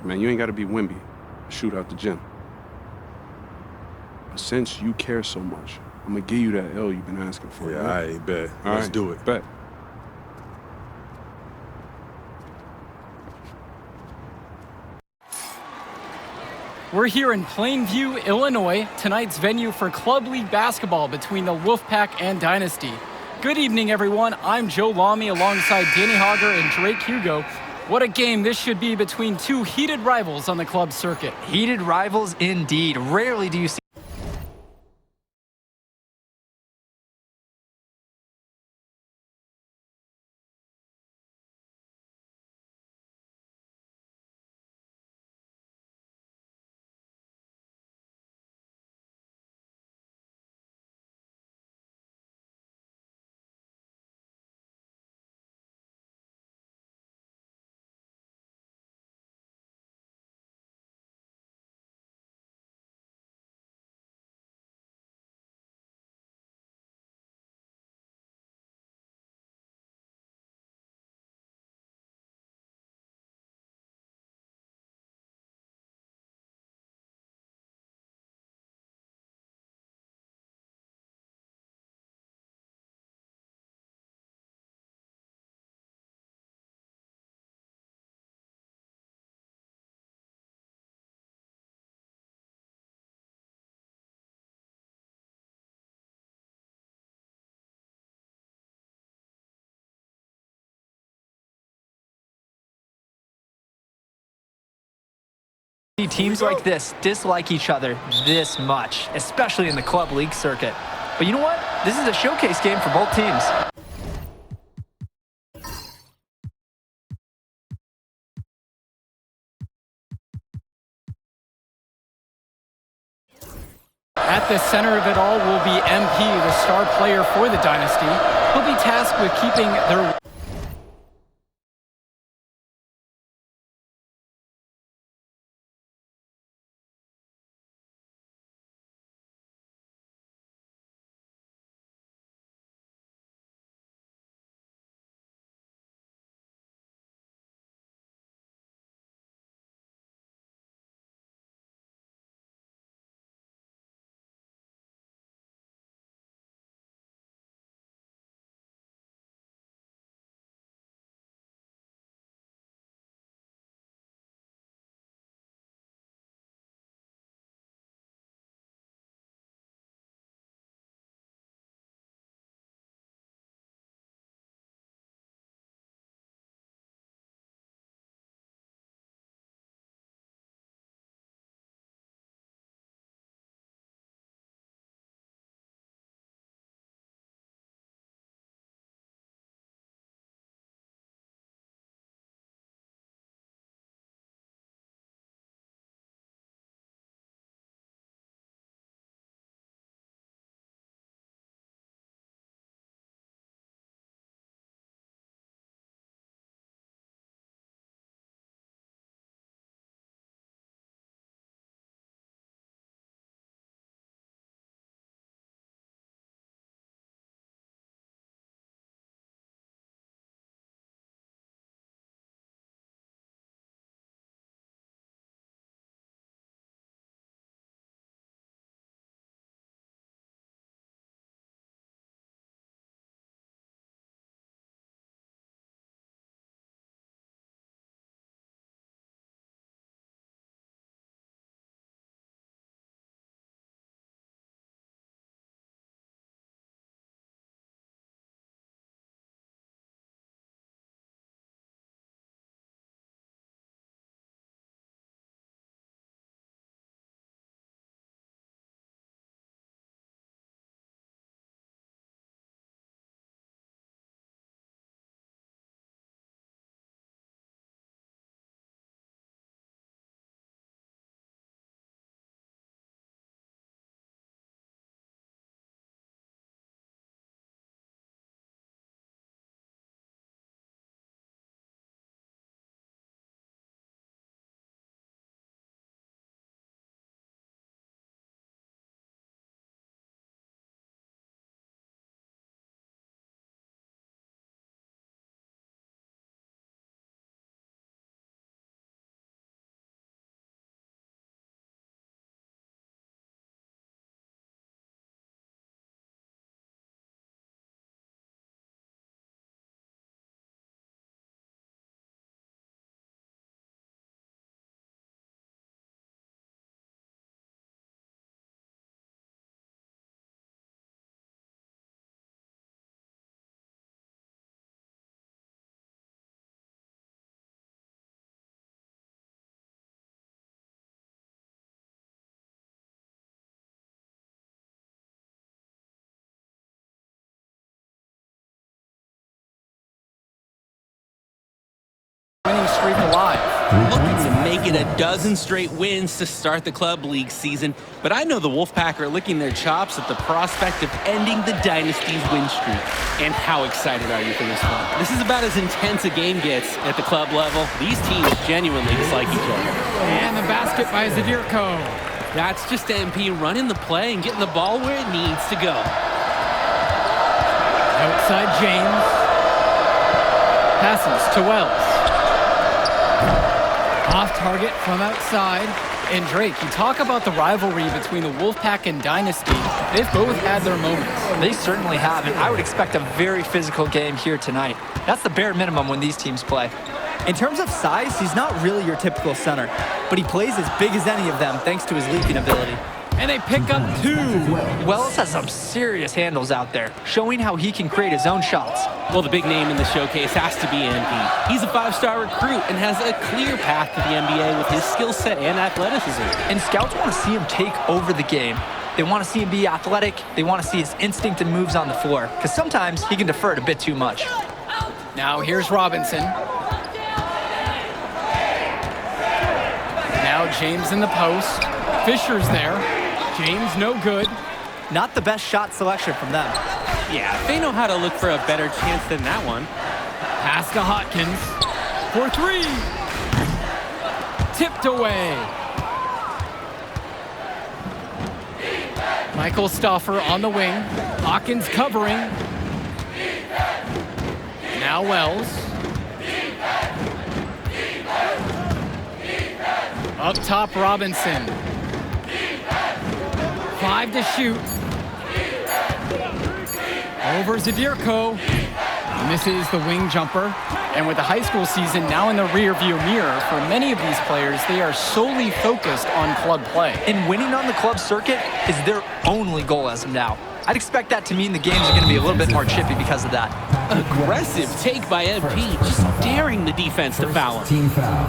Man, you ain't got to be Wimby to shoot out the gym. But since you care so much, I'm going to give you that L you've been asking for. Yeah, I bet. All Let's right, do it. Bet. We're here in Plainview, Illinois, tonight's venue for Club League basketball between the Wolfpack and Dynasty. Good evening, everyone. I'm Joe Lamy alongside Danny Hogger and Drake Hugo. What a game this should be between two heated rivals on the club circuit. Heated rivals indeed. Rarely do you see teams like this dislike each other this much, especially in the Club League circuit. But you know what? This is a showcase game for both teams. At the center of it all will be MP, the star player for the Dynasty. He'll be tasked with keeping their streak alive. Looking to make it a dozen straight wins to start the club league season, but I know the Wolfpack are licking their chops at the prospect of ending the dynasty's win streak. And how excited are you for this one? This is about as intense a game gets at the club level. These teams genuinely dislike each other. And the basket by Zadirko. That's just MP running the play and getting the ball where it needs to go. Outside James. Passes to Wells. Off target from outside. And Drake, you talk about the rivalry between the Wolfpack and Dynasty. They've both had their moments. They certainly have, and I would expect a very physical game here tonight. That's the bare minimum when these teams play. In terms of size, he's not really your typical center, but he plays as big as any of them thanks to his leaping ability. And they pick up 2. Wells has some serious handles out there, showing how he can create his own shots. Well, the big name in the showcase has to be MP. He's a 5-star recruit and has a clear path to the NBA with his skill set and athleticism. And scouts want to see him take over the game. They want to see him be athletic. They want to see his instinct and moves on the floor, because sometimes he can defer it a bit too much. Now here's Robinson. Now James in the post. Fisher's there. James no good. Not the best shot selection from them. Yeah, they know how to look for a better chance than that one. Pass to Hopkins. For 3. Tipped away. Michael Stauffer on the wing. Hawkins covering. Now Wells. Up top, Robinson. 5 to shoot. Over Zadirko. Misses the wing jumper. And with the high school season now in the rearview mirror, for many of these players, they are solely focused on club play. And winning on the club circuit is their only goal as of now. I'd expect that to mean the games are going to be a little bit more chippy because of that. Aggressive take by MP, just daring the defense to foul him. Team foul.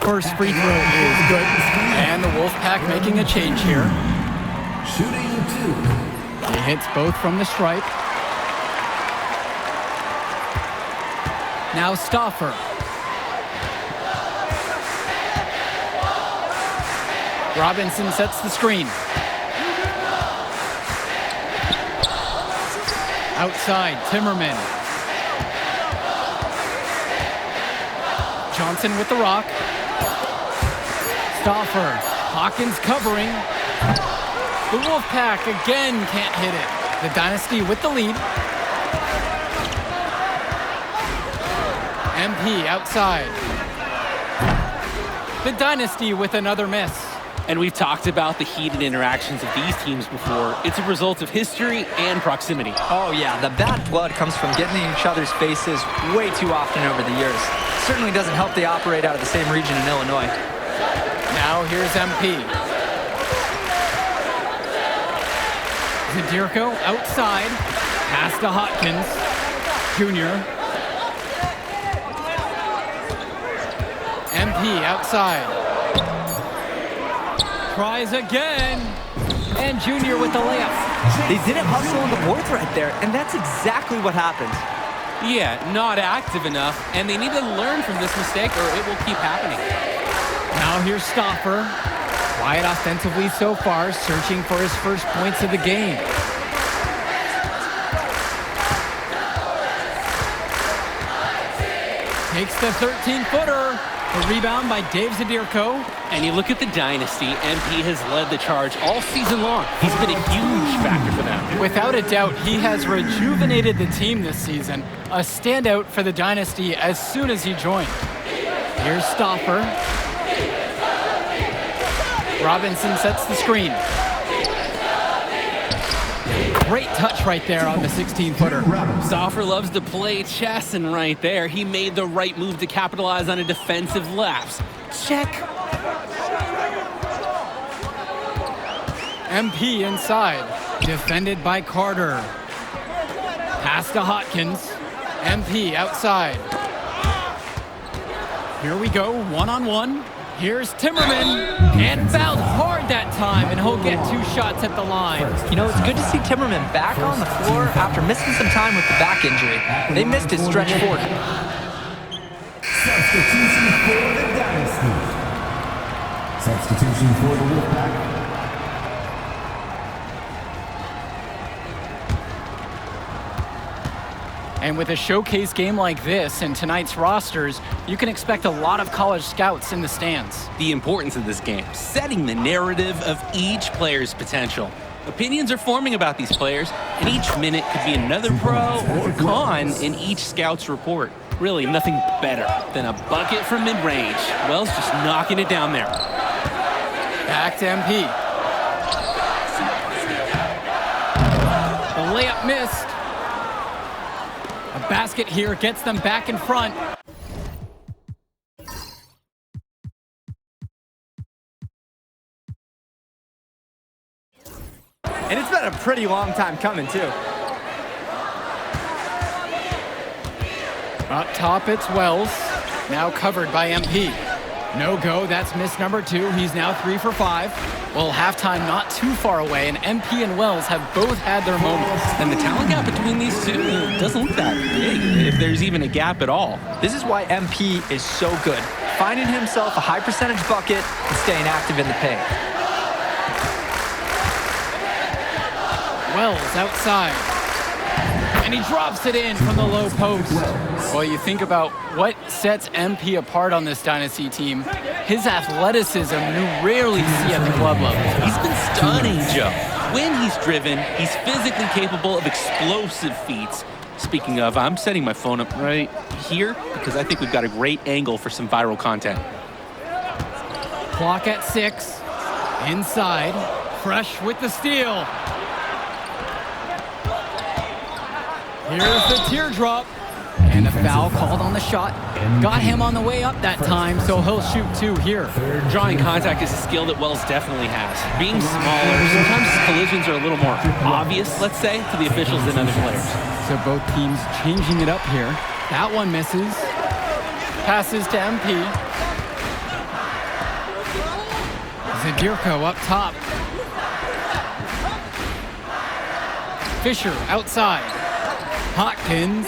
First free throw is good. And the Wolfpack making a change here. Shooting 2. He hits both from the stripe. Now Stauffer. Robinson sets the screen. Outside, Timmerman. Johnson with the rock. Stauffer. Hawkins covering. The Wolfpack again can't hit it. The Dynasty with the lead. MP outside. The Dynasty with another miss. And we've talked about the heated interactions of these teams before. It's a result of history and proximity. Oh yeah, the bad blood comes from getting in each other's faces way too often over the years. Certainly doesn't help they operate out of the same region in Illinois. Now here's MP. Zadirko outside. Pass to Hopkins. Junior. MP outside. Tries again. And Junior with the layup. They didn't hustle on the boards right there, and that's exactly what happened. Yeah, not active enough, and they need to learn from this mistake or it will keep happening. Now here's Stauffer. Quiet offensively so far, searching for his first points of the game. Takes the 13-footer. The rebound by Dave Zadirko. And you look at the Dynasty, MP has led the charge all season long. He's been a huge factor for them. Without a doubt, he has rejuvenated the team this season. A standout for the Dynasty as soon as he joined. Here's Stauffer. Robinson sets the screen. Great touch right there on the 16-footer. Stauffer loves to play chess, and right there, he made the right move to capitalize on a defensive lapse. Check. MP inside. Defended by Carter. Pass to Hopkins. MP outside. Here we go, one-on-one. Here's Timmerman, and fouled hard that time, and he'll get 2 shots at the line. You know, it's good to see Timmerman back on the floor after missing some time with the back injury. They missed his stretch 4. Substitution for the Dynasty. Substitution for the Wolfpack. And with a showcase game like this and tonight's rosters, you can expect a lot of college scouts in the stands. The importance of this game, setting the narrative of each player's potential. Opinions are forming about these players, and each minute could be another pro or con in each scout's report. Really, nothing better than a bucket from mid-range. Wells just knocking it down there. Back to MP. The layup missed. A basket here gets them back in front. And it's been a pretty long time coming, too. Up top, it's Wells. Now covered by MP. No go, that's miss number 2. He's now 3 for 5. Well, halftime not too far away, and MP and Wells have both had their moments. And the talent gap between these two doesn't look that big, if there's even a gap at all. This is why MP is so good, finding himself a high percentage bucket and staying active in the paint. Wells outside. And he drops it in from the low post. Well, you think about what sets MP apart on this Dynasty team, his athleticism you rarely see at the club level. He's been stunning, Joe. When he's driven, he's physically capable of explosive feats. Speaking of, I'm setting my phone up right here because I think we've got a great angle for some viral content. Clock at 6. Inside. Fresh with the steal. Here's the teardrop. And a foul called on the shot. Got him on the way up that time, so he'll shoot 2 here. Drawing contact is a skill that Wells definitely has. Being smaller, sometimes collisions are a little more obvious, let's say, to the officials than other players. So both teams changing it up here. That one misses. Passes to MP. Zadirko up top. Fisher outside. Hopkins.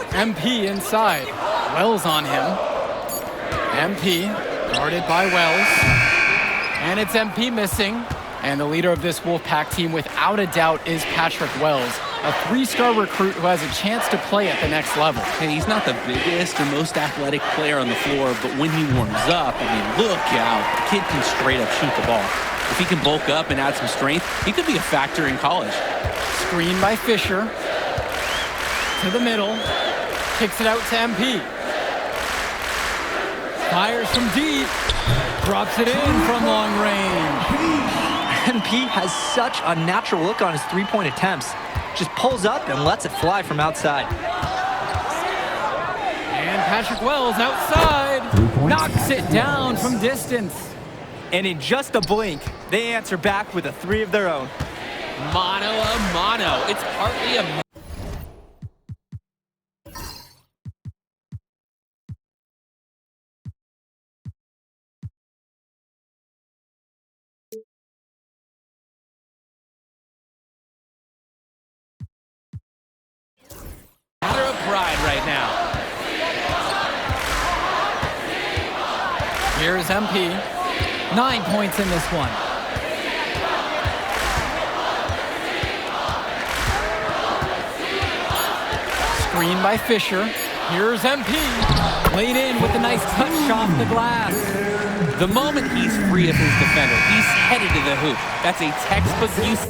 MP inside. Wells on him. MP guarded by Wells. And it's MP missing. And the leader of this Wolfpack team, without a doubt, is Patrick Wells, a 3-star recruit who has a chance to play at the next level. Hey, he's not the biggest or most athletic player on the floor, but when he warms up, I mean, look out. The kid can straight up shoot the ball. If he can bulk up and add some strength, he could be a factor in college. Screen by Fisher. To the middle. Kicks it out to MP. Fires from deep. Drops it in from long range. MP has such a natural look on his three-point attempts. Just pulls up and lets it fly from outside. And Patrick Wells outside. Knocks it down from distance. And in just a blink, they answer back with a 3 of their own. Mano a mano. It's partly a... Matter of pride right now. Here's MP. 9 points in this one. Screen by Fisher. Here's MP. Laid in with a nice touch off the glass. The moment he's free of his defender, he's headed to the hoop. That's a textbook use.